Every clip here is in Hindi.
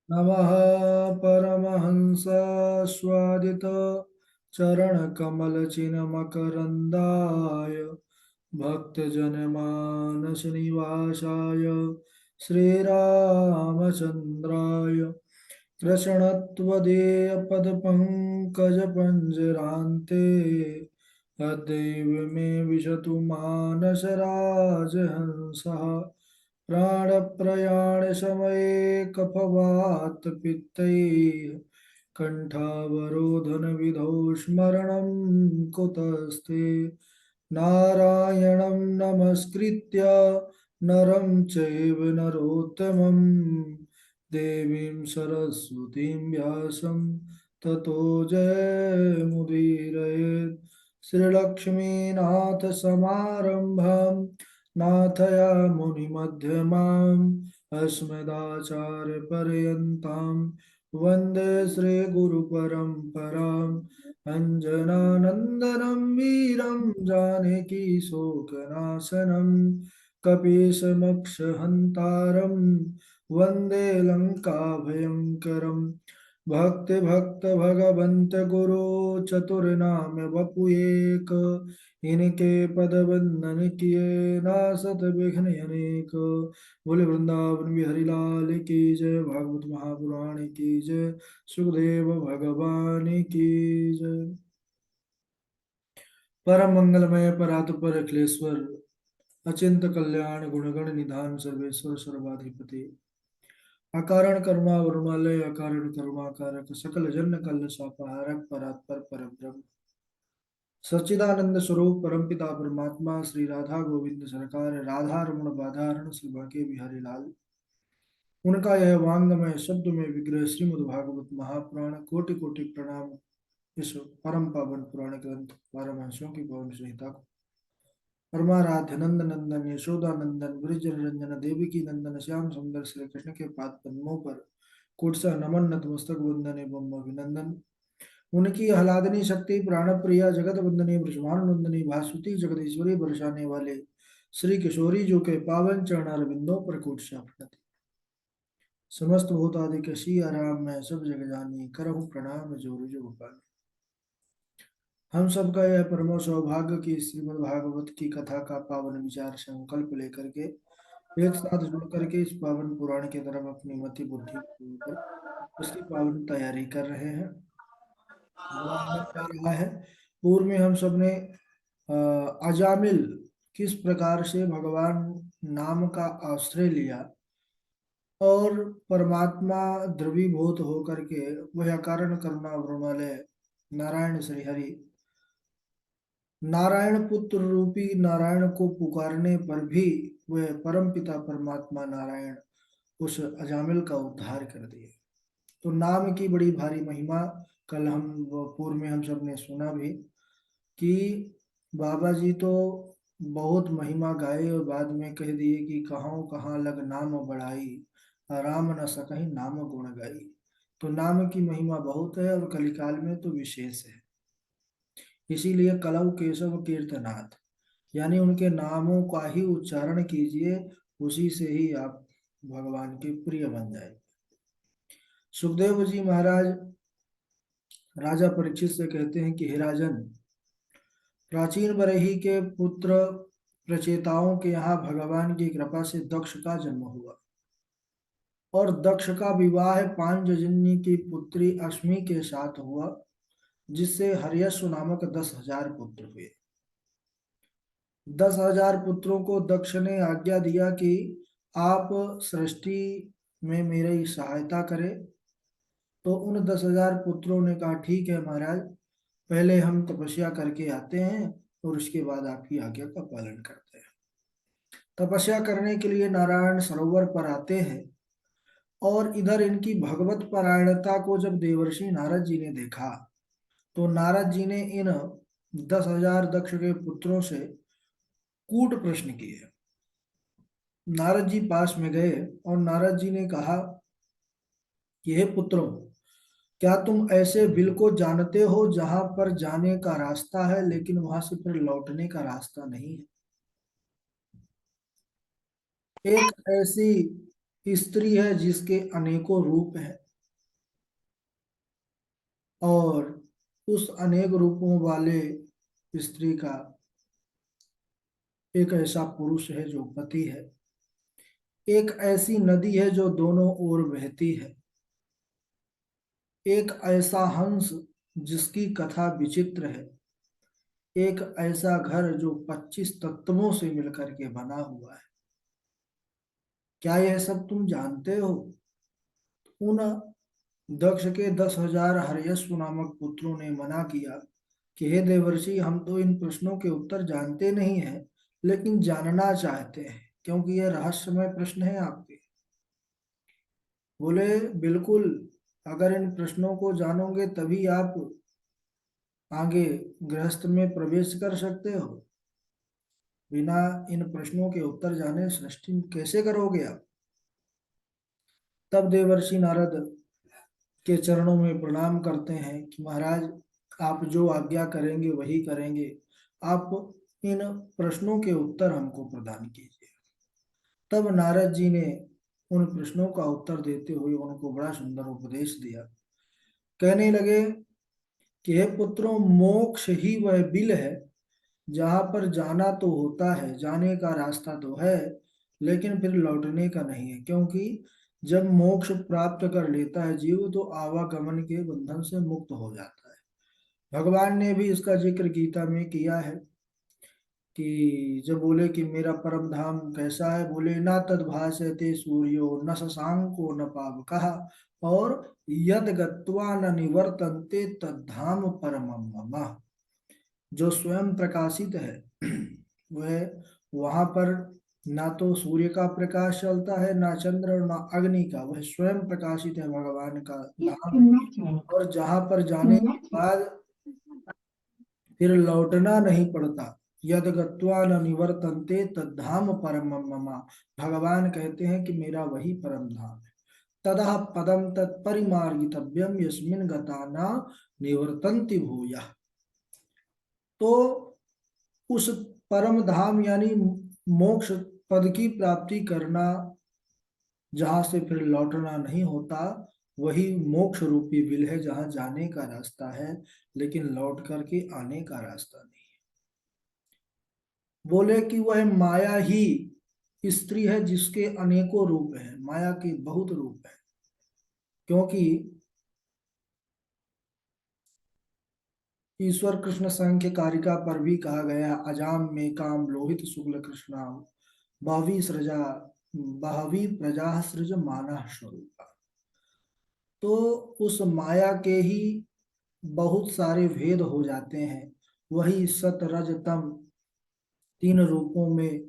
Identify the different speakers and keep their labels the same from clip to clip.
Speaker 1: नमः परमहंस स्वादित चरणकमलचिन्मकरन्दाय भक्तजनमानस निवासाय श्रीरामचन्द्राय कृष्णत्वदीयपदपङ्कजपञ्जरान्ते तद्दैव मे विशतु मानसराजहंसः प्राणप्रयाणसमये कफवातपित्तैः कण्ठावरोधनविधौ स्मरणं कुतस्ते नारायणं नमस्कृत्य नरं चैव नरोत्तमं देवीं सरस्वतीं व्यासं ततो जयमुदीरयेत् श्रीलक्ष्मीनाथसमारम्भां नाथयामुनिमध्यमाम् अस्मदाचार्यपर्यन्तां वन्दे श्रीगुरुपरम्पराम् अञ्जनानन्दनं वीरं जानकीशोकनाशनं कपीशमक्षहन्तारं वन्दे लङ्काभयङ्करम् भक्त भगवंत गुरु चतुर्नाम वपु एक, इनके पद वंदन किए नासत विघ्न अनेक। बोले वृंदावन बिहारी लाल की जय, भागवत महापुराण की जय, सुखदेव भगवान की जय। परम मंगलमय परात्पर अखिलेश्वर अचिंत कल्याण गुणगण निधान सर्वेश्वर सर्वाधिपति अकारण कर्मा वरुणालय अकारण कर्माकारक सकल जन कल्ल स्वापहारक परात्पर परब्रह्म सच्चिदानंद स्वरूप परमपिता परमात्मा श्री राधा गोविंद सरकार राधा रमण बाधारण श्री बाके बिहारी लाल उनका यह वांगमय शब्द में विग्रह श्रीमद् भागवत महापुराण कोटि कोटि प्रणाम इस परम पावन पुराण ग्रंथ पारमहंसों की पावन संहिता को परमाराध्य नंद नंदन यशोदा नंदन ब्रज रंजन देवी की नंदन श्याम सुंदर श्री कृष्ण के पाद पद्मों पर कुटसा नमन नतमस्तक वंदन एवं अभिनंदन। उनकी आह्लादनी शक्ति प्राण प्रिया जगत वंदनी ब्रजमान नंदनी भासुती जगदीश्वरी बरसाने वाले श्री किशोरी जो के पावन चरण बिंदों पर कुटसा प्रणति समस्त भूतादि के सी आराम में सब जग जानी करहु प्रणाम जोर जो गोपाल। हम सबका यह परम सौभाग्य की श्रीमद् भागवत की कथा का पावन विचार संकल्प लेकर के एक साथ जुड़ करके इस पावन पुराण की तरफ अपनी मति बुद्धि कर उसकी पावन तैयारी कर रहे हैं। बड़ा आनंद आ रहा है। पूर्व में हम सबने अजामिल किस प्रकार से भगवान नाम का आश्रय लिया और परमात्मा द्रवीभूत होकर के वह कारण करुणा वरुणालय नारायण श्रीहरि नारायण पुत्र रूपी नारायण को पुकारने पर भी वह परम पिता परमात्मा नारायण उस अजामिल का उद्धार कर दिए। तो नाम की बड़ी भारी महिमा कल हम पूर्व में हम सब ने सुना भी कि बाबा जी तो बहुत महिमा गाए और बाद में कह दिए कि कहाँ कहाँ लग नाम बढ़ाई राम न सकहि नाम गुण गाई। तो नाम की महिमा बहुत है और कलिकाल में तो विशेष है। इसीलिए कलौ केशव कीर्तनाथ यानी उनके नामों का ही उच्चारण कीजिए, उसी से ही आप भगवान के प्रिय बन जाए। सुखदेव जी महाराज राजा परीक्षित से कहते हैं कि हे राजन, प्राचीन बरही के पुत्र प्रचेताओं के यहाँ भगवान की कृपा से दक्ष का जन्म हुआ और दक्ष का विवाह पांचजन्य की पुत्री अश्मी के साथ हुआ, जिससे हर्यश्व नामक 10,000 पुत्र हुए। 10,000 पुत्रों को दक्ष ने आज्ञा दिया कि आप सृष्टि में मेरी सहायता करें। तो उन 10,000 पुत्रों ने कहा ठीक है महाराज, पहले हम तपस्या करके आते हैं और उसके बाद आपकी आज्ञा का पालन करते हैं। तपस्या करने के लिए नारायण सरोवर पर आते हैं और इधर इनकी भगवत परायणता को जब देवर्षि नारद जी ने देखा तो नारद जी ने इन 10,000 दक्ष के पुत्रों से कूट प्रश्न किए। नारद जी पास में गए और नारद जी ने कहा कि हे पुत्रों, क्या तुम ऐसे बिल को जानते हो जहां पर जाने का रास्ता है लेकिन वहां से फिर लौटने का रास्ता नहीं है? एक ऐसी स्त्री है जिसके अनेकों रूप हैं, और उस अनेक रूपों वाले स्त्री का एक ऐसा पुरुष है जो पति है। एक ऐसी नदी है जो दोनों ओर बहती है। एक ऐसा हंस जिसकी कथा विचित्र है। एक ऐसा घर जो 25 तत्वों से मिलकर के बना हुआ है। क्या यह सब तुम जानते हो? उन दक्ष के 10,000 हर्यश्व नामक पुत्रों ने मना किया कि हे देवर्षि, हम तो इन प्रश्नों के उत्तर जानते नहीं हैं, लेकिन जानना चाहते हैं, क्योंकि यह रहस्यमय प्रश्न है आपके। बोले, बिल्कुल, अगर इन प्रश्नों को जानोगे तभी आप आगे गृहस्थ में प्रवेश कर सकते हो। बिना इन प्रश्नों के उत्तर जाने सृष्टि कैसे करोगे आप? तब देवर्षि नारद के चरणों में प्रणाम करते हैं कि महाराज, आप जो आज्ञा करेंगे वही करेंगे। आप इन प्रश्नों के उत्तर हमको प्रदान कीजिए। तब नारद जी ने उन प्रश्नों का उत्तर देते हुए उनको बड़ा सुंदर उपदेश दिया। कहने लगे कि हे पुत्रों, मोक्ष ही वह बिल है जहां पर जाना तो होता है, जाने का रास्ता तो है, लेकिन फिर लौटने का नहीं है। क्योंकि जब मोक्ष प्राप्त कर लेता है जीव तो आवागमन के बंधन से मुक्त हो जाता है। भगवान ने भी इसका जिक्र गीता में किया है कि जब बोले कि मेरा परम धाम कैसा है, बोले ना तद भासते सूर्यो न शशांको न पावकः और यद गत्वा न निवर्तन्ते तद धाम परमम मम। जो स्वयं प्रकाशित है वह वहां पर ना तो सूर्य का प्रकाश चलता है, ना चंद्र और ना अग्नि का, वह स्वयं प्रकाशित है भगवान का धाम। और जहां पर जाने के बाद फिर लौटना नहीं पड़ता। यद गत्वा न निवर्तन्ते तद्धाम परमम मम। भगवान कहते हैं कि मेरा वही परम धाम है। ततः पदम तत्परिमार्गितव्यम यस्मिन् गता न निवर्तन्ति भूयः। तो उस परम धाम यानी मोक्ष पद की प्राप्ति करना, जहां से फिर लौटना नहीं होता, वही मोक्ष रूपी बिल है जहां जाने का रास्ता है, लेकिन लौट करके आने का रास्ता नहीं। बोले कि वह माया ही स्त्री है जिसके अनेकों रूप हैं, माया के बहुत रूप हैं। क्योंकि ईश्वर कृष्ण संख्य कारिका पर भी कहा गया, अजाम में काम लोहित शुक्ल कृष्णाम बहवी सृजा बहवी प्रजा सृज माना स्वरूपा। तो उस माया के ही बहुत सारे भेद हो जाते हैं। वही सत रज तम तीन रूपों में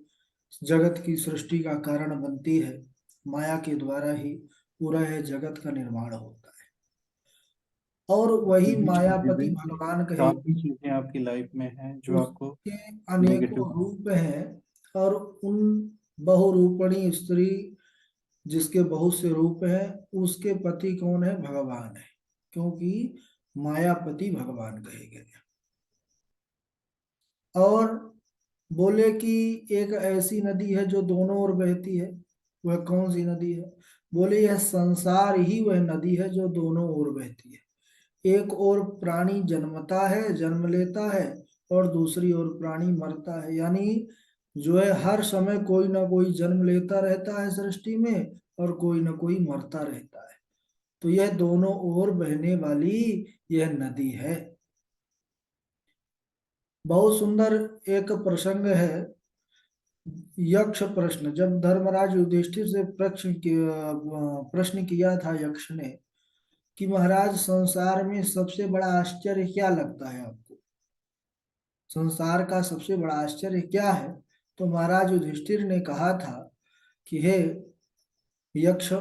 Speaker 1: जगत की सृष्टि का कारण बनती है। माया के द्वारा ही पूरा यह जगत का निर्माण होता है। और वही मायापति
Speaker 2: देखिए,
Speaker 1: भगवान कहे,
Speaker 2: काफी चीजें आपकी लाइफ में हैं जो आपको
Speaker 1: उसके अनेकों
Speaker 2: नेगेटिव।
Speaker 1: रूप हैं। और उन बहुरूपणी स्त्री जिसके बहुत से रूप हैं, उसके पति कौन है? भगवान है। क्योंकि मायापति भगवान कहे गए। और बोले कि एक ऐसी नदी है जो दोनों ओर बहती है। वह कौन सी नदी है? बोले यह संसार ही वह नदी है जो दोनों ओर बहती है। एक ओर प्राणी जन्मता है, जन्म लेता है, और दूसरी ओर प्राणी मरता है। यानी जो है हर समय कोई ना कोई जन्म लेता रहता है सृष्टि में, और कोई ना कोई मरता रहता है। तो यह दोनों ओर बहने वाली यह नदी है। बहुत सुंदर एक प्रसंग है, यक्ष प्रश्न। जब धर्मराज युधिष्ठिर से प्रश्न किया था यक्ष ने कि महाराज, संसार में सबसे बड़ा आश्चर्य क्या लगता है आपको? संसार का सबसे बड़ा आश्चर्य क्या है? तो महाराज युधिष्ठिर ने कहा था कि हे यक्ष,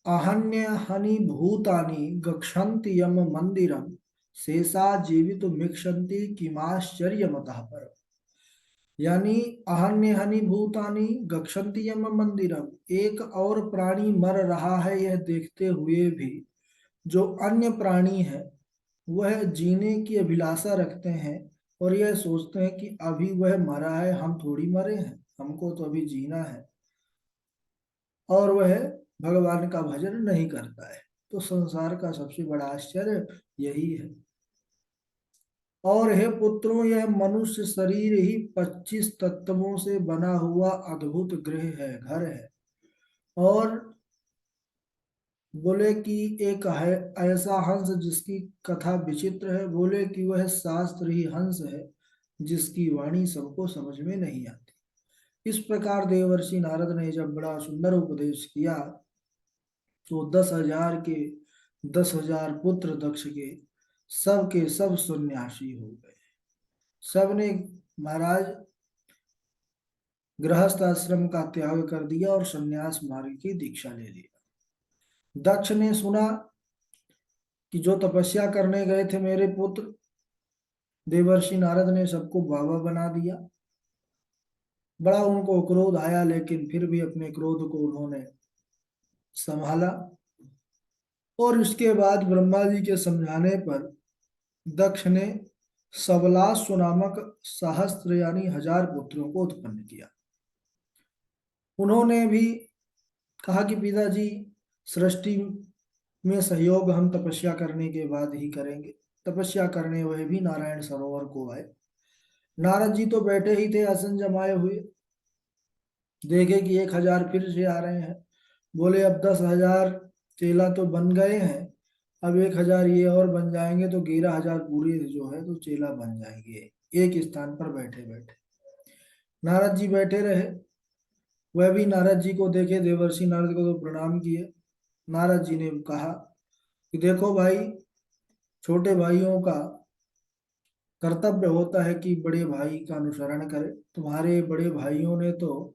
Speaker 1: आहन्य हनि भूतानि गक्षन्ति यम मंदिरम शेषा जीवित मिक्षन्ति किमाश्चर्यमतः परम्। यानी अहन्य हनि भूतानि गक्षन्ति यम मंदिरम, एक और प्राणी मर रहा है यह देखते हुए भी जो अन्य प्राणी है वह जीने की अभिलाषा रखते हैं, और यह सोचते हैं कि अभी वह मरा है, हम थोड़ी मरे हैं, हमको तो अभी जीना है। और वह भगवान का भजन नहीं करता है। तो संसार का सबसे बड़ा आश्चर्य यही है। और हे पुत्रों, यह मनुष्य शरीर ही 25 तत्वों से बना हुआ अद्भुत गृह है, घर है। और बोले कि एक है ऐसा हंस जिसकी कथा विचित्र है, बोले कि वह शास्त्र ही हंस है जिसकी वाणी सबको समझ में नहीं आती। इस प्रकार देवर्षि नारद ने जब बड़ा सुंदर उपदेश किया, तो 10,000 के 10,000 पुत्र दक्ष के सब सन्यासी हो गए। सबने महाराज गृहस्थ आश्रम का त्याग कर दिया और सन्यास मार्ग की दीक्षा ले लिया। दक्ष ने सुना कि जो तपस्या करने गए थे मेरे पुत्र, देवर्षि नारद ने सबको बाबा बना दिया। बड़ा उनको क्रोध आया, लेकिन फिर भी अपने क्रोध को उन्होंने संभाला। और इसके बाद ब्रह्मा जी के समझाने पर दक्ष ने सबलास्व नामक सहस्त्र यानी 1,000 पुत्रों को उत्पन्न किया। उन्होंने भी कहा कि पिताजी, सृष्टि में सहयोग हम तपस्या करने के बाद ही करेंगे। तपस्या करने वह भी नारायण सरोवर को आए। नारद जी तो बैठे ही थे आसन जमाए हुए, देखे कि 1,000 फिर से आ रहे हैं। बोले अब 10,000 चेला तो बन गए हैं, अब 1,000 ये और बन जाएंगे तो 11,000 पूरे जो है तो चेला बन जाएंगे एक स्थान पर बैठे बैठे। नारद जी बैठे रहे। वह भी नारद जी को देखे, देवर्षि नारद को तो प्रणाम किए। नारद जी ने कहा कि देखो भाई, छोटे भाइयों का कर्तव्य होता है कि बड़े भाई का अनुसरण करें। तुम्हारे बड़े भाइयों ने तो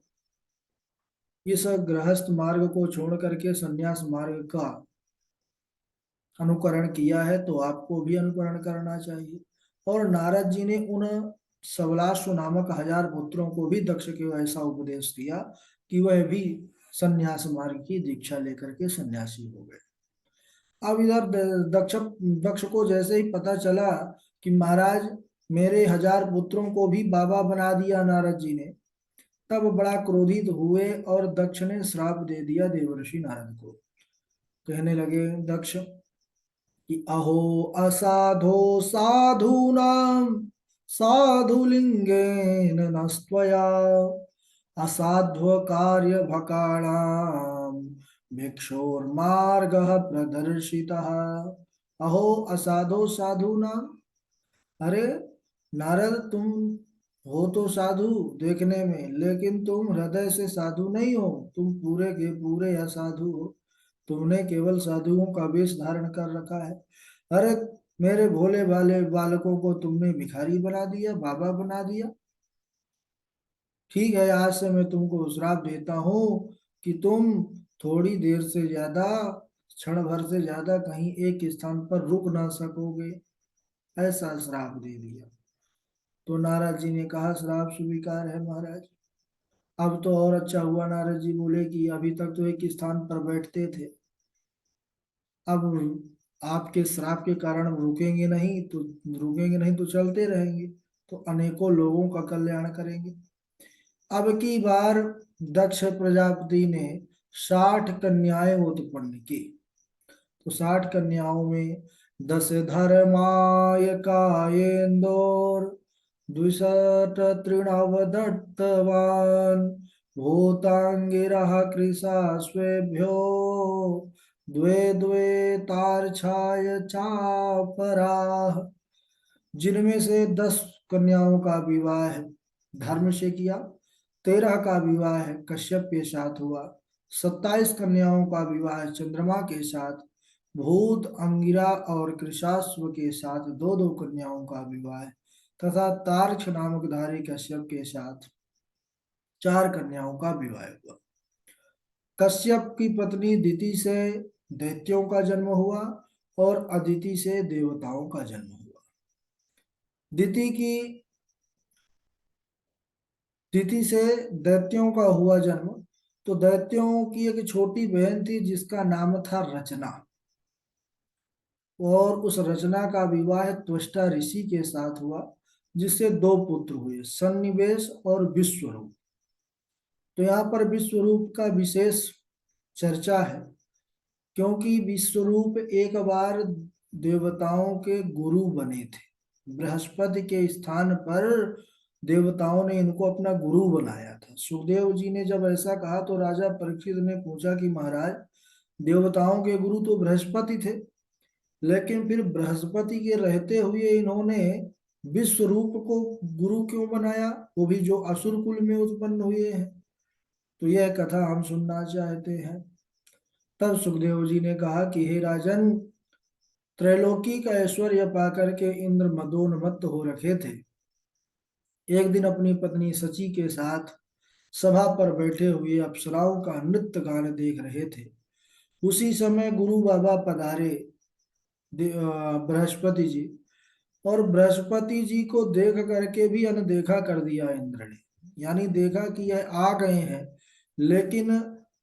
Speaker 1: इस गृहस्थ मार्ग को छोड़ करके संन्यास मार्ग का अनुकरण किया है, तो आपको भी अनुकरण करना चाहिए। और नारद जी ने उन सबलाश्व नामक 1,000 पुत्रों को भी दक्ष को ऐसा उपदेश दिया कि वह भी संन्यास मार्ग की दीक्षा लेकर के सन्यासी हो गए। अब इधर दक्ष दक्ष को जैसे ही पता चला कि महाराज मेरे 1,000 पुत्रों को भी बाबा बना दिया नारद जी ने, तब बड़ा क्रोधित हुए और दक्ष ने श्राप दे दिया देवर्षि नारद को। कहने लगे दक्ष कि अहो असाधो साधूनां साधुलिंगेन नस्त्वया असाध्व कार्य भकाणां भिक्षोर्मार्गः प्रदर्शितः। अहो असाधो साधूनां, अरे नारद, तुम हो तो साधु देखने में, लेकिन तुम हृदय से साधु नहीं हो। तुम पूरे के पूरे असाधु हो। तुमने केवल साधुओं का वेश धारण कर रखा है। अरे मेरे भोले भाले बालकों को तुमने भिखारी बना दिया, बाबा बना दिया। ठीक है, आज से मैं तुमको श्राप देता हूँ कि तुम थोड़ी देर से ज्यादा, क्षण भर से ज्यादा कहीं एक स्थान पर रुक ना सकोगे। ऐसा श्राप दे दिया। तो नारद जी ने कहा श्राप स्वीकार है महाराज। अब तो और अच्छा हुआ, नारद जी बोले कि अभी तक तो एक स्थान पर बैठते थे, अब आपके श्राप के कारण रुकेंगे नहीं तो चलते रहेंगे, तो अनेकों लोगों का कल्याण करेंगे। अब की बार दक्ष प्रजापति ने 60 कन्याएं उत्पन्न की। तो 60 कन्याओं में 10 धर्मायकायेन्दोर, 62 तृणवदत्तवान्, भूतांगिरः कृशाश्वेभ्यो, द्वे द्वे तार्क्षाय चापराः। जिनमें से 10 कन्याओं का विवाह धर्म से किया, 13 का विवाह कश्यप के साथ हुआ, 27 कन्याओं का विवाह चंद्रमा के साथ, भूत अंगिरा और कृशाश्व के साथ दो दो कन्याओं का विवाह, तथा तार्क्ष नामक धारी कश्यप के साथ 4 कन्याओं का विवाह हुआ। कश्यप की पत्नी दिति से दैत्यों का जन्म हुआ और अदिति से देवताओं का जन्म हुआ। दिति की तिथि से दैत्यों का हुआ जन्म। तो दैत्यों की एक छोटी बहन थी जिसका नाम था रचना, और उस रचना का विवाह त्वष्टा ऋषि के साथ हुआ, जिससे 2 पुत्र हुए, सन्निवेश और विश्वरूप। तो यहाँ पर विश्वरूप का विशेष चर्चा है, क्योंकि विश्वरूप एक बार देवताओं के गुरु बने थे। बृहस्पति के स्थान पर देवताओं ने इनको अपना गुरु बनाया था। सुखदेव जी ने जब ऐसा कहा तो राजा परीक्षित ने पूछा कि महाराज, देवताओं के गुरु तो बृहस्पति थे, लेकिन फिर बृहस्पति के रहते हुए इन्होंने विश्व रूप को गुरु क्यों बनाया, वो भी जो असुर कुल में उत्पन्न हुए हैं। तो यह कथा हम सुनना चाहते हैं। तब सुखदेव जी ने कहा कि हे राजन, त्रैलोकी का ऐश्वर्य पाकर के इंद्र मदोन्मत्त हो रखे थे। एक दिन अपनी पत्नी सची के साथ सभा पर बैठे हुए अप्सराओं का नृत्य गान देख रहे थे। उसी समय गुरु बाबा पधारे, बृहस्पति जी। और बृहस्पति जी को देख करके भी अनदेखा कर दिया इंद्र ने। यानी देखा कि यह आ गए हैं, लेकिन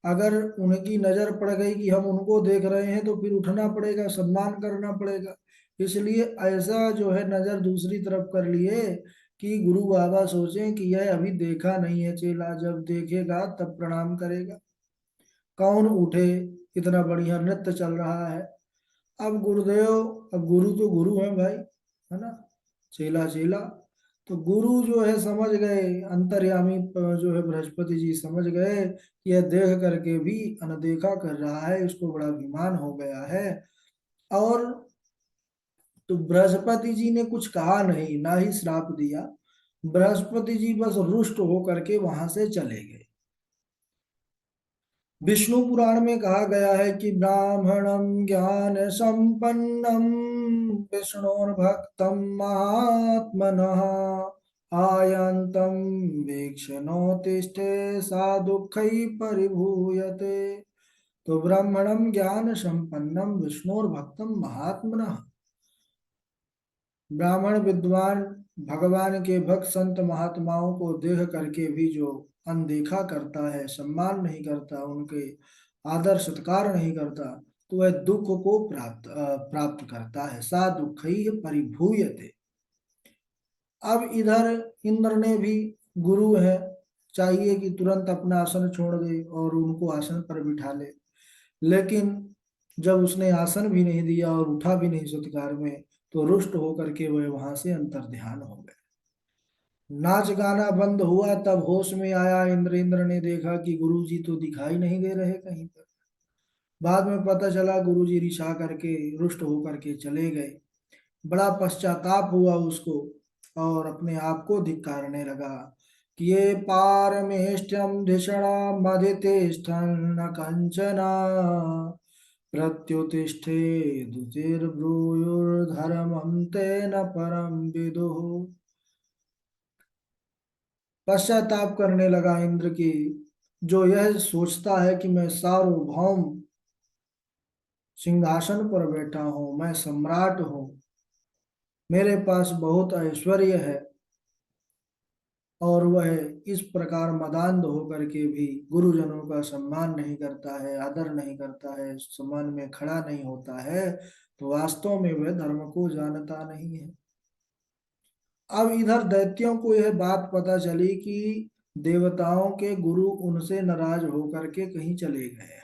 Speaker 1: अगर उनकी नजर पड़ गई कि हम उनको देख रहे हैं तो फिर उठना पड़ेगा, सम्मान करना पड़ेगा। इसलिए ऐसा जो है नजर दूसरी तरफ कर लिए कि गुरु बाबा सोचें कि यह अभी देखा नहीं है चेला, जब देखेगा तब प्रणाम करेगा। कौन उठे, इतना बढ़िया नृत्य चल रहा है। अब गुरुदेव, अब गुरु तो गुरु है भाई, है ना, चेला चेला। तो गुरु जो है समझ गए, अंतर्यामी जो है बृहस्पति जी समझ गए कि यह देख करके भी अनदेखा कर रहा है, इसको बड़ा अभिमान हो गया है। और तो बृहस्पति जी ने कुछ कहा नहीं, ना ही श्राप दिया। बृहस्पति जी बस रुष्ट होकर के वहां से चले गए। विष्णु पुराण में कहा गया है कि ब्राह्मणम ज्ञान संपन्नम विष्णुर्भक्तम महात्मनः आयंतम वीक्षणोत्तिष्ठे सा दुःखै परिभूयते। तो ब्राह्मणम ज्ञान संपन्नम विष्णुर्भक्तम महात्मनः, ब्राह्मण विद्वान भगवान के भक्त संत महात्माओं को देख करके भी जो अनदेखा करता है, सम्मान नहीं करता, उनके आदर सत्कार नहीं करता, तो वह दुख को प्राप्त करता है। सा दुखई परिभूयते। अब इधर इंद्र ने भी, गुरु है, चाहिए कि तुरंत अपना आसन छोड़ दे और उनको आसन पर बिठा ले, लेकिन जब उसने आसन भी नहीं दिया और उठा भी नहीं सत्कार में, तो रुष्ट होकर के वह वहां से अंतर ध्यान हो गए। नाच गाना बंद हुआ, तब होश में आया इंद्र। इंद्र ने देखा कि गुरु जी तो दिखाई नहीं दे रहे कहीं पर। बाद में पता चला गुरु जी रिसा करके रुष्ट होकर के चले गए। बड़ा पश्चाताप हुआ उसको, और अपने आप को धिक्कारने लगा कि ये पारमेष्ठ्यम धिषणा मदितिष्ठन् न कंचना प्रत्युतिष्ठे दुतिर्ब्रूयुर्धर्मं तेन परम विदुः। पश्चाताप करने लगा इंद्र की, जो यह सोचता है कि मैं सार्वभौम सिंहासन पर बैठा हूं, मैं सम्राट हूं, मेरे पास बहुत ऐश्वर्य है, और वह इस प्रकार मदान्ध होकर के भी गुरुजनों का सम्मान नहीं करता है, आदर नहीं करता है, सम्मान में खड़ा नहीं होता है, तो वास्तव में वह धर्म को जानता नहीं है। अब इधर दैत्यों को यह बात पता चली कि देवताओं के गुरु उनसे नाराज होकर के कहीं चले गए।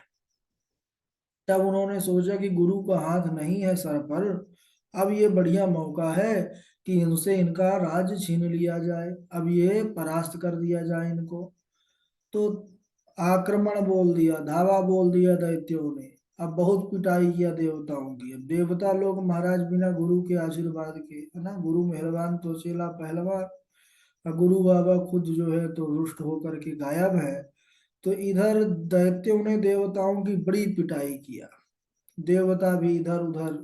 Speaker 1: तब उन्होंने सोचा कि गुरु का हाथ नहीं है सर पर, अब ये बढ़िया मौका है कि इनसे इनका राज्य छीन लिया जाए, अब ये परास्त कर दिया जाए इनको। तो आक्रमण बोल दिया, धावा बोल दिया दैत्यों ने। अब बहुत पिटाई किया देवताओं की। अब देवता लोग महाराज बिना गुरु के आशीर्वाद के, है ना, गुरु मेहरबान तो चेला पहलवान, और गुरु बाबा खुद जो है तो रुष्ट होकर के गायब है। तो इधर दैत्यों ने देवताओं की बड़ी पिटाई किया। देवता भी इधर उधर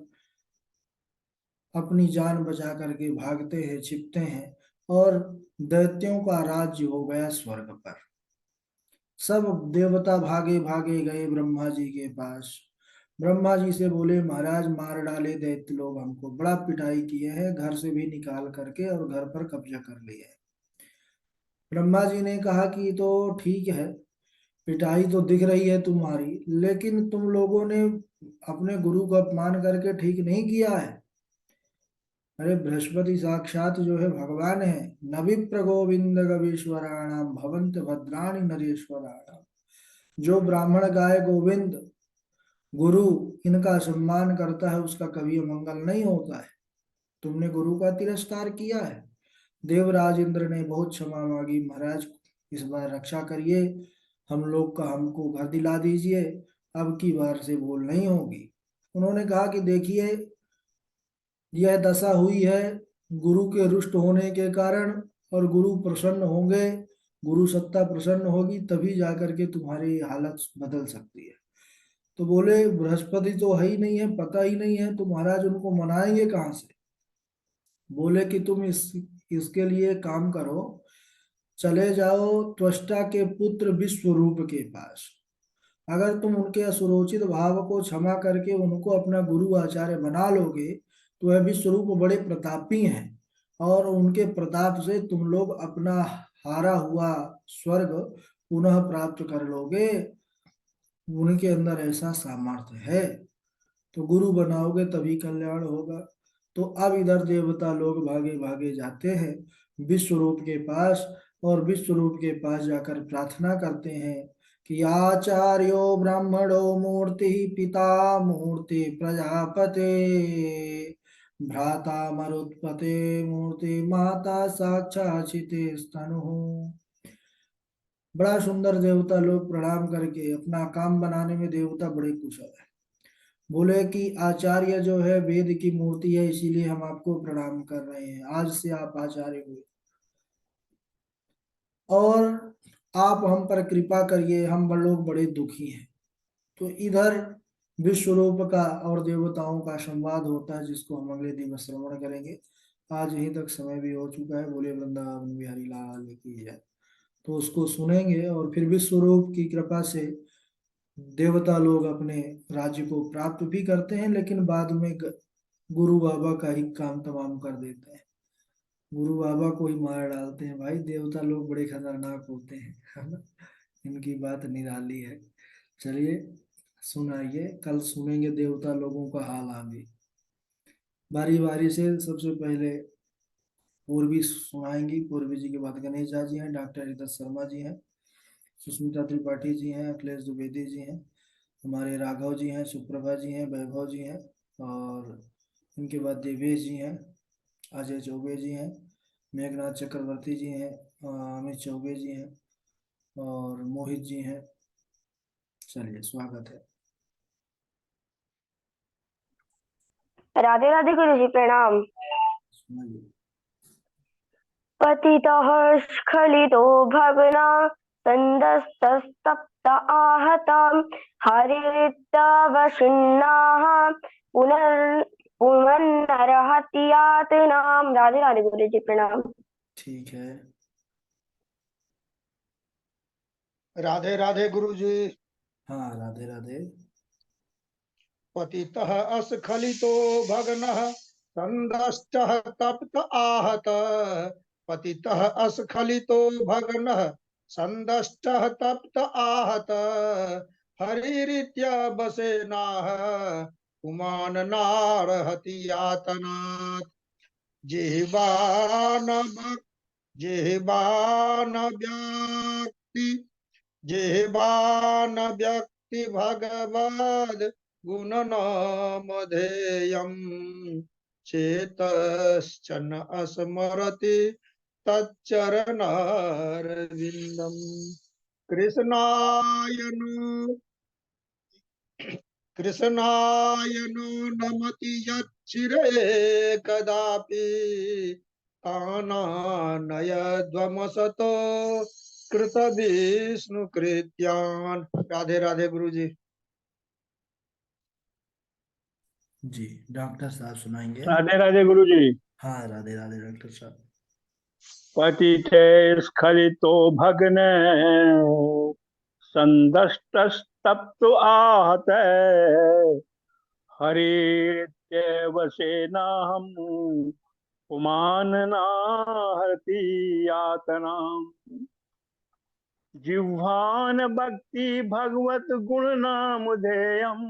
Speaker 1: अपनी जान बचा करके भागते हैं, छिपते हैं, और दैत्यों का राज्य हो गया स्वर्ग पर। सब देवता भागे भागे गए ब्रह्मा जी के पास। ब्रह्मा जी से बोले, महाराज मार डाले दैत्य लोग, हमको बड़ा पिटाई किए हैं, घर से भी निकाल करके और घर पर कब्जा कर लिया है। ब्रह्मा जी ने कहा कि तो ठीक है, पिटाई तो दिख रही है तुम्हारी, लेकिन तुम लोगों ने अपने गुरु का अपमान करके ठीक नहीं किया है। अरे बृहस्पति साक्षात जो है भगवान है। न विप्र गोविंद गवीश्वराणाम भवंत भद्राणि नरेश्वराणाम। जो ब्राह्मण गाय गोविंद गुरु इनका सम्मान करता है उसका कभी अमंगल नहीं होता है। तुमने गुरु का तिरस्कार किया है। देवराज इंद्र ने बहुत क्षमा मांगी, महाराज इस बार रक्षा करिए, हम लोग का हमको घर दिला दीजिए, अब की बार से भूल नहीं होगी। उन्होंने कहा कि देखिए, यह दशा हुई है गुरु के रुष्ट होने के कारण, और गुरु प्रसन्न होंगे, गुरु सत्ता प्रसन्न होगी तभी जाकर के तुम्हारी हालत बदल सकती है। तो बोले बृहस्पति तो है ही नहीं है, पता ही नहीं है, तो महाराज उनको मनाएंगे कहाँ से। बोले कि तुम इसके लिए काम करो, चले जाओ त्वष्टा के पुत्र विश्वरूप के पास। अगर तुम उनके असुरोचित भाव को क्षमा करके उनको अपना गुरु आचार्य बना लोगे तो वह विश्वरूप बड़े प्रतापी हैं, और उनके प्रताप से तुम लोग अपना हारा हुआ स्वर्ग पुनः प्राप्त कर लोगे। उनके अंदर ऐसा सामर्थ्य है, तो गुरु बनाओगे तभी कल्याण होगा। तो अब इधर देवता लोग भागे भागे जाते हैं विश्वरूप के पास, और विश्वरूप के पास जाकर प्रार्थना करते हैं कि आचार्यो ब्राह्मणो मूर्ति पिता मूर्ति प्रजापते भ्राता मरुत्पते मूर्ति माता साक्षात् स्तनु। बड़ा सुंदर देवता लोग प्रणाम करके अपना काम बनाने में देवता बड़े कुशल है। बोले कि आचार्य जो है वेद की मूर्ति है, इसीलिए हम आपको प्रणाम कर रहे हैं, आज से आप आचार्य हुए, और आप हम पर कृपा करिए, हम लोग बड़े दुखी हैं। तो इधर विश्वरूप का और देवताओं का संवाद होता है, जिसको हम अगले दिवस श्रवण करेंगे। आज यहीं तक समय भी हो चुका है। बोले वृंदावन बिहारी लाल की जय। तो उसको सुनेंगे और फिर विश्वरूप की कृपा से देवता लोग अपने राज्य को प्राप्त भी करते हैं, लेकिन बाद में गुरु बाबा का ही काम तमाम कर देते हैं। गुरु बाबा को ही मार डालते हैं। भाई देवता लोग बड़े खतरनाक होते हैं, है ना। इनकी बात निराली है। चलिए सुनाइए, कल सुनेंगे देवता लोगों का हाल आगे। बारी बारी से सबसे पहले पूर्वी सुनाएंगी। पूर्वी जी के बाद गणेश झा जी हैं, डॉक्टर हरिदत्त शर्मा जी हैं, सुष्मिता त्रिपाठी जी हैं, अखिलेश द्विवेदी जी हैं, हमारे राघव जी हैं, सुप्रभा जी हैं, वैभव जी हैं, और इनके बाद देवेश जी हैं, अजय चौबे जी हैं, मेघनाथ चक्रवर्ती जी हैं, अमित चौबे जी हैं, और मोहित जी हैं। चलिए स्वागत है।
Speaker 3: राधे राधे गुरु जी प्रणाम।
Speaker 1: सुनाइए।
Speaker 3: पतितः स्खलितो भग्ना तन्दस्तस्तप्त आहतां हरिरित्यवशिन्नाः पुनर्नरहति यातनाम्। राधे राधे गुरु जी प्रणाम।
Speaker 1: ठीक है।
Speaker 4: राधे राधे गुरु जी।
Speaker 1: हाँ राधे राधे।
Speaker 4: पतितः अस्खलितो भग्नः संदष्टः तप्त आहत। पतितः अस्खलितो भग्नः संदष्टः तप्त आहत। हरिरित्यवसेनाः पुमान् नारहति यातनात्। जिह्वान जिह्वान व्यक्ति जिह्वान व्यक्ति भगवद गुणनामधेयम्। चेतश्चन स्मरति तच्चरणारविन्दम्। कृष्णायनो कृष्णायनो नमति यच्छिरे कदापि। कानानयध्वमसतो कृत विष्णु कृत्यान। राधे राधे गुरु जी।
Speaker 1: जी डॉक्टर साहब सुनाएंगे।
Speaker 5: राधे राधे गुरु जी।
Speaker 1: हाँ राधे राधे डॉक्टर साहब।
Speaker 5: पतिते स्खलितो भग्ने संदष्टस्तप्तो आहते हरित्यवसेनाहं पुमान् नाहति यातनाम्। जिह्वान भक्ति भगवत गुण नामधेयम्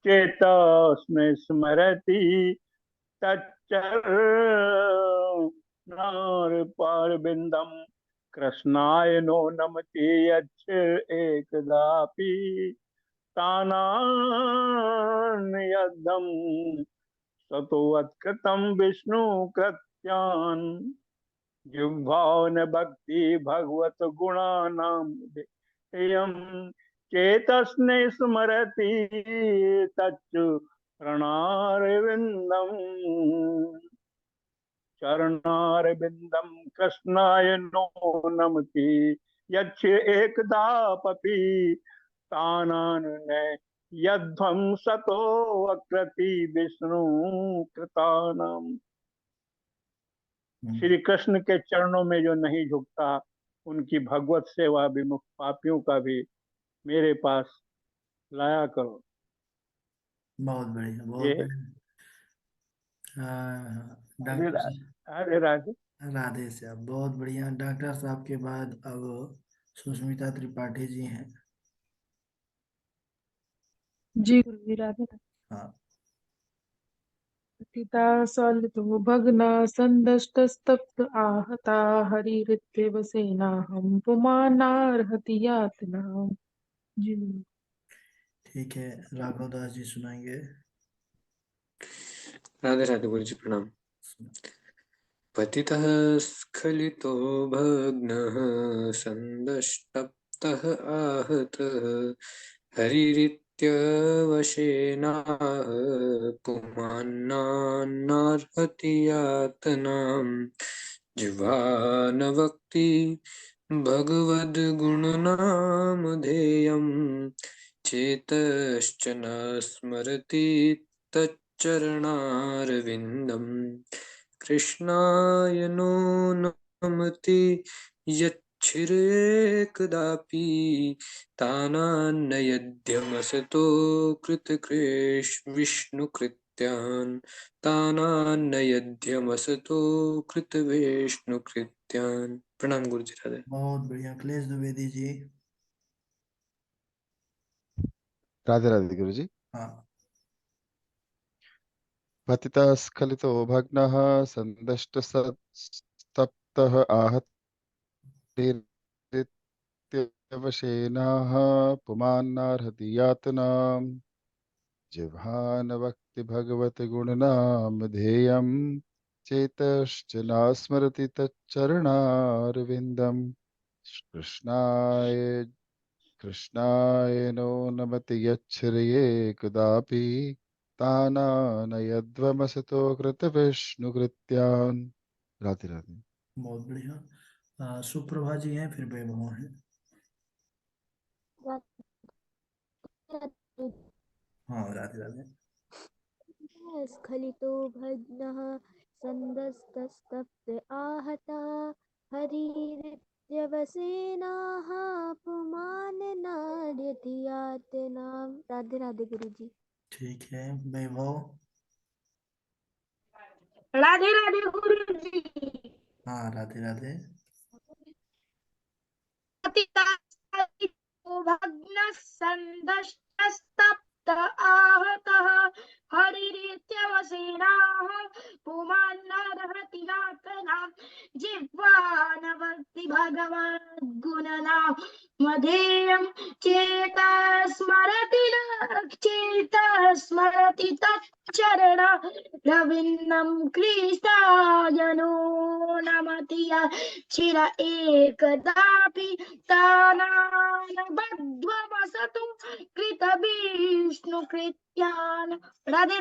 Speaker 5: चेतस्मै स्मरति तच्चरणारविन्दम्। कृष्णाय नो नमति यच्छ एकदापि तानान्यद्धं सतोऽत्कृतं विष्णु कृत्यान् जिह्वान भक्ति भगवत गुणानां एयं चेतस्ने स्मरति तच्चु चरणारविन्दं कृष्णाय नो नमति यच्छ एकदापि तानान्य यध्वं सतो अकृति विष्णु कृतानाम्। श्री कृष्ण के चरणों में जो नहीं झुकता उनकी भगवत सेवा विमुख पापियों का भी मेरे पास लाया करो।
Speaker 1: बहुत बढ़िया, बहुत
Speaker 5: ये
Speaker 1: बढ़िया।
Speaker 5: हरे
Speaker 1: डॉक्टर
Speaker 5: राधे,
Speaker 1: साहब,
Speaker 5: हरे राधे।
Speaker 1: राधे साहब, बहुत बढ़िया। डॉक्टर साहब के बाद अब सुष्मिता त्रिपाठी जी हैं।
Speaker 6: जी गुरुजी, राधे राधे।
Speaker 1: हाँ,
Speaker 6: पिता सलितो भग्ना संदष्टस्तप्त आहता हरिरित्येव सेनाहं पुमानार्हति यातनाम्। जी गुरु।
Speaker 1: ठीक है, राघव दास जी सुनाएंगे।
Speaker 7: राधे राधे गुरु जी, प्रणाम। पतितः स्खलितो भग्नः संदष्टप्तः आहतः हरिरित्यवशेनाः पुमान्नार्हति यातनाम् जिह्वानवक्ति भगवद्गुणनामधेयम् चेतश्च न स्मरति तच्चरणारविन्दम् कृष्णाय नो नमति यच्छिरेकदापि तानान्नयध्यमसतो विष्णुकृत्यान् तानान्नयध्यमसतो विष्णुकृत्यान्। प्रणाम गुरु जी, राधे।
Speaker 1: बहुत बढ़िया, अखिलेश द्विवेदी जी।
Speaker 8: राधे राधे गुरु जी।
Speaker 1: हाँ,
Speaker 8: पतितः स्खलितो भग्नः संदष्टस्तप्तः आहतिरित्यवशेनाः पुमान्नार्हति यातनाम् जिह्वान वक्ति भगवत गुणनामधेयम् चेतश्च न स्मरति तच्चरणारविन्दम् कृष्णाय नो नमति यच्छ्रिये कदापि तानानयध्वमसतो कृतविष्णुकृत्यान्। राधे राधे।
Speaker 1: बहुत बढ़िया। सुप्रभा जी हैं, फिर वैभव हैं। हाँ, राधे राधे।
Speaker 9: स्खलितो भग्नः संदस्तस्तप्त आहता हरिरित्यवसेनाः पुमान्नार्हति यातनाम्। राधे राधे गुरुजी।
Speaker 1: ठीक है, वैभव।
Speaker 3: राधे राधे गुरु जी।
Speaker 1: हाँ, राधे राधे।
Speaker 3: भग्न संदष्टस्तप्त आहतः हरिरित्यवसेनाः पुमान्नार्हति यातनाम् जिह्वानवक्ति भगवद्गुणनामधेयम् चेतः स्मरति तच्चरणारविन्दम् कृष्णाय नो नमति चिर एकदापि तानानबध्वमसतु कृतविष्णुकृत्यान्। राधे